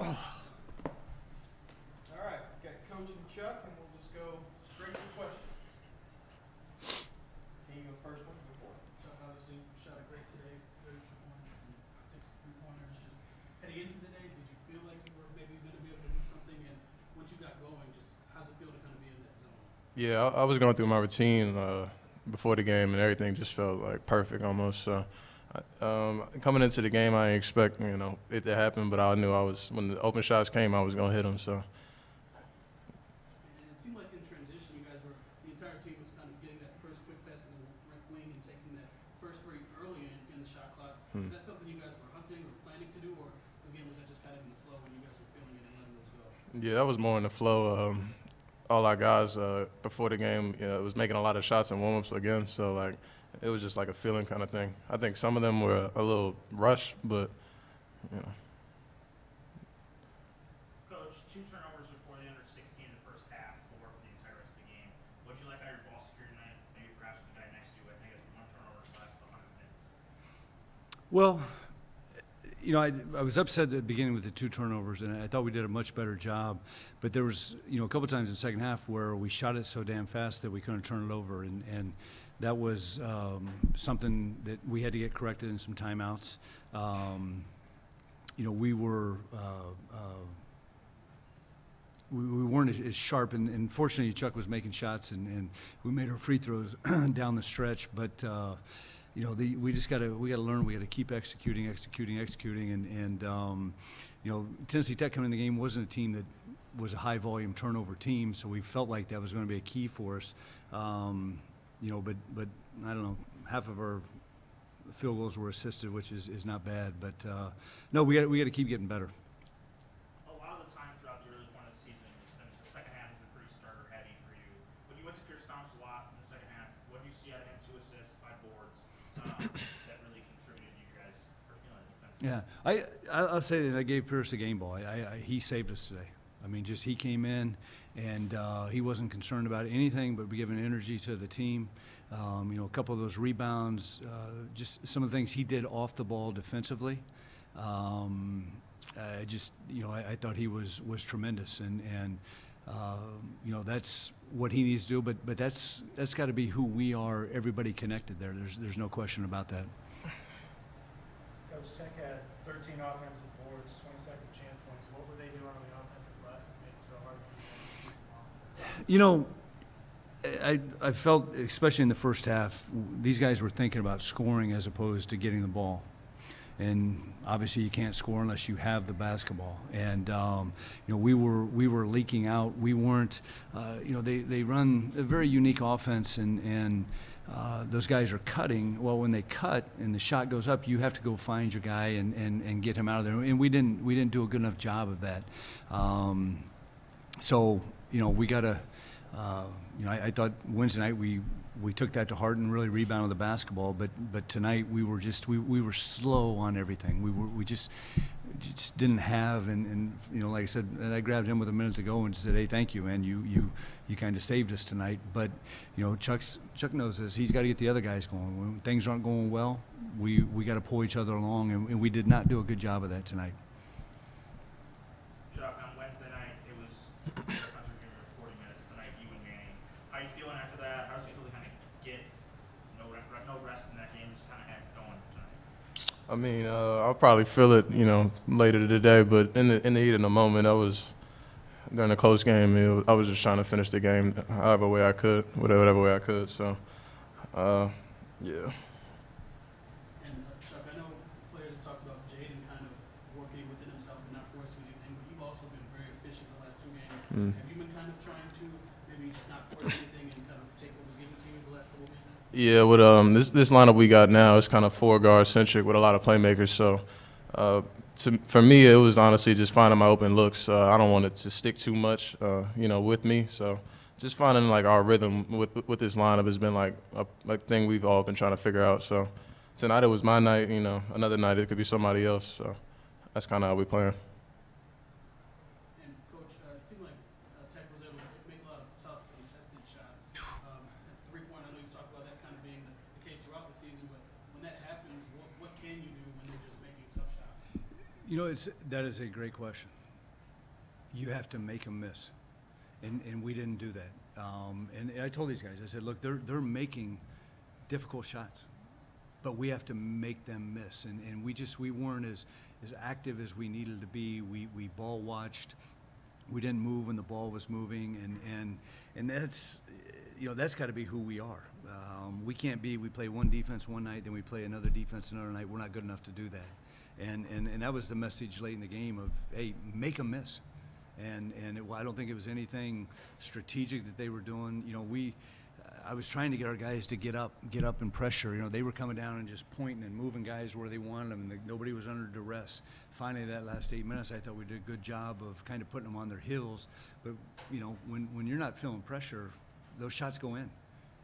All right, got Coach and Chuck, and we'll just go straight to questions. Can you go first one? Go for it. Chuck, obviously shot it great today, 32 points and 6 3-pointers. Just heading into the day, did you feel like you were maybe going to be able to do something? And once you got going, just how's it feel to kind of be in that zone? Yeah, I was going through my routine before the game, and everything just felt like perfect almost. So, coming into the game, I didn't expect it to happen, but I knew when the open shots came, I was going to hit them. So. And it seemed like in transition, you guys the entire team was kind of getting that first quick pass in the right wing and taking that first three early in the shot clock. Is that something you guys were hunting or planning to do, or again, was that just kind of in the flow when you guys were feeling it and letting those go? Yeah, that was more in the flow. All our guys before the game was making a lot of shots and warm-ups again, so it was just like a feeling kind of thing. I think some of them were a little rushed, but Coach, 2 turnovers before the under 16 in the first half, 4 for the entire rest of the game. What did you like out of your ball security tonight? Maybe perhaps with the guy next to you, I think it's 1 turnover last 100 minutes. Well, I was upset at the beginning with the 2 turnovers, and I thought we did a much better job. But there was, a couple times in the second half where we shot it so damn fast that we couldn't turn it over, and that was something that we had to get corrected in some timeouts. We weren't as sharp, and fortunately Chuck was making shots, and we made our free throws down the stretch, but. We got to learn. We got to keep executing, and Tennessee Tech coming in the game wasn't a team that was a high volume turnover team, so we felt like that was going to be a key for us. But I don't know, half of our field goals were assisted, which is not bad. But no, we got to keep getting better. A lot of the time throughout the early part of the season, the second half has been pretty starter heavy for you. When you went to Pierce Thomas a lot in the second half, what did you see out of him? 2 assists, 5 boards. That really contributed to you guys feeling defensively. Yeah, I'll say that I gave Pierce a game ball. He saved us today. I mean, just he came in and he wasn't concerned about anything but giving energy to the team. A couple of those rebounds, just some of the things he did off the ball defensively. I thought he was tremendous, and that's what he needs to do. But that's got to be who we are. Everybody connected there. There's no question about that. Coach, Tech had 13 offensive boards, 22nd chance points. What were they doing on the offensive glass that made it so hard for you guys to keep them on? I felt, especially in the first half, these guys were thinking about scoring as opposed to getting the ball. And obviously you can't score unless you have the basketball. And we were leaking out. We weren't. They run a very unique offense, and those guys are cutting. Well, when they cut and the shot goes up, you have to go find your guy and get him out of there. And we didn't do a good enough job of that. We got to. I thought Wednesday night we took that to heart and really rebounded the basketball. But tonight we were slow on everything. We just didn't have, and like I said, and I grabbed him with a minute to go and said, "Hey, thank you, man. You kind of saved us tonight." But Chuck knows this. He's got to get the other guys going. When things aren't going well, we got to pull each other along, and we did not do a good job of that tonight. Chuck, on Wednesday night, it was Hunter Jr. 40 minutes. Tonight, you and Manning. How are you feeling after that? How does it feel to kind of get no rest in that game, just kind of have it going tonight? I mean, I'll probably feel it, later today. But in the heat of the moment, during the close game, I was just trying to finish the game whatever way I could. So, yeah. And Chuck, I know players have talked about Jaden kind of working within himself and not forcing anything, but you've also been very efficient the last 2 games. Have you been kind of trying to maybe just not force anything and kind of take what was given to you the last couple of games? Yeah, with this lineup we got now, it's kind of 4-guard centric with a lot of playmakers. So, for me, it was honestly just finding my open looks. I don't want it to stick too much, with me. So, just finding like our rhythm with this lineup has been like a thing we've all been trying to figure out. So, tonight it was my night. Another night it could be somebody else. So, that's kind of how we playing. And Coach, it seemed like Tech was able to make a lot of tough contested shots. At 3-point, I know you talked about that kind of being the case throughout the season, but when that happens, what can you do when they're just making tough shots? That is a great question. you have to make them miss. And we didn't do that. And I told these guys, I said, look, they're making difficult shots, but we have to make them miss. And we weren't as active as we needed to be. We ball watched. We didn't move when the ball was moving, and that's, you know, that's got to be who we are. We can't be, we play one defense one night, then we play another defense another night. We're not good enough to do that. And that was the message late in the game of, hey, make them miss. I don't think it was anything strategic that they were doing. You know, I was trying to get our guys to get up and pressure. You know, they were coming down and just pointing and moving guys where they wanted them, and nobody was under duress. Finally, that last 8 minutes, I thought we did a good job of kind of putting them on their heels. But, you know, when you're not feeling pressure, those shots go in.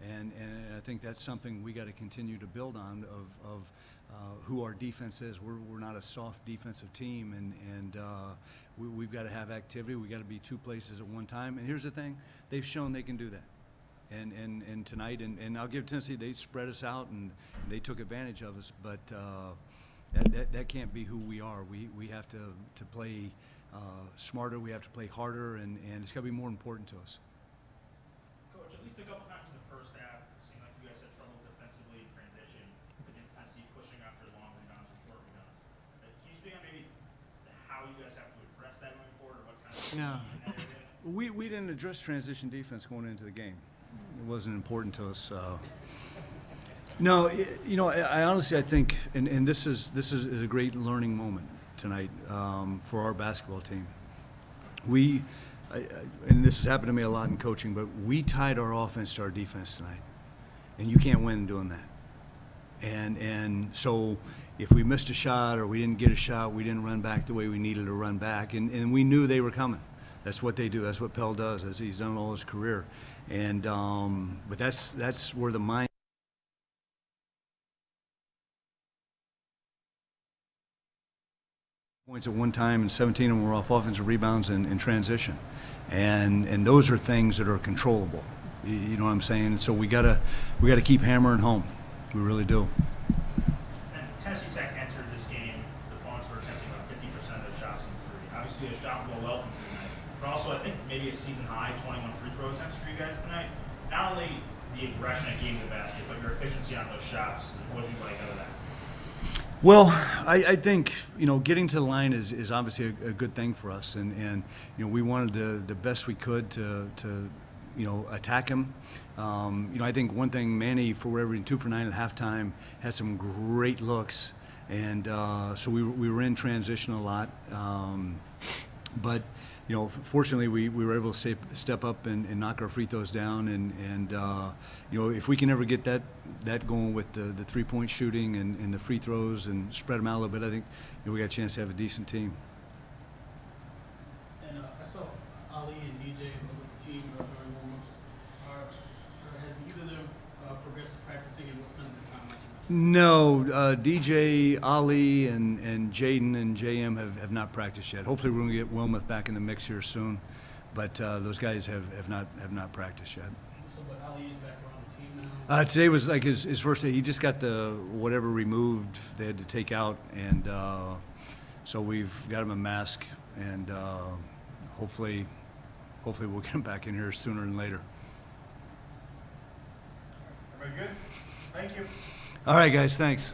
And I think that's something we got to continue to build on of who our defense is. We're not a soft defensive team, and we've got to have activity. We got to be two places at one time. And here's the thing: they've shown they can do that. And tonight, and I'll give Tennessee, they spread us out and they took advantage of us. But that can't be who we are. We have to play smarter. We have to play harder, and it's got to be more important to us. Coach, at least a couple times in the first half, it seemed like you guys had trouble defensively in transition against Tennessee, pushing after long rebounds or short rebounds. Can you speak on maybe how you guys have to address that going forward, or what's kind of in that area? We didn't address transition defense going into the game. It wasn't important to us. No, you know, I honestly, I think, and this is a great learning moment tonight for our basketball team. And this has happened to me a lot in coaching, but we tied our offense to our defense tonight, and you can't win doing that. And so if we missed a shot or we didn't get a shot, we didn't run back the way we needed to run back, and we knew they were coming. That's what they do. That's what Pell does, as he's done all his career. And but that's where the mind points at one time, and 17 of them were off offensive rebounds and transition, and those are things that are controllable. You know what I'm saying? So we gotta keep hammering home. We really do. And Tennessee Tech entered this game, the opponents were attempting about 50% of their shots from three. Obviously, they shot the ball well from three tonight, but also I think maybe a season high 21 free throw attempts for you guys tonight. Not only the aggression at getting the basket, but your efficiency on those shots. What did you like out of that? Well, I think, you know, getting to the line is obviously a good thing for us, and you know, we wanted the best we could to you know, attack him. You know, I think one thing, Manny, for whatever, 2 for 9 at halftime, had some great looks, and so we were in transition a lot. But you know, fortunately, we were able to step up and knock our free throws down, and you know, if we can ever get that going with the 3-point shooting and the free throws and spread them out a little bit, I think, you know, we got a chance to have a decent team. And I saw Ali and DJ with the team during warm-ups. Have either of them progressed to practicing, and what's kind of the time like? No, DJ, Ali, and Jaden and JM have not practiced yet. Hopefully, we're going to get Wilmoth back in the mix here soon, but those guys have not practiced yet. So, but Ali is back around the team now? Today was like his first day. He just got the whatever removed they had to take out, and so we've got him a mask, and hopefully we'll get him back in here sooner than later. Everybody good? Thank you. All right, guys, thanks.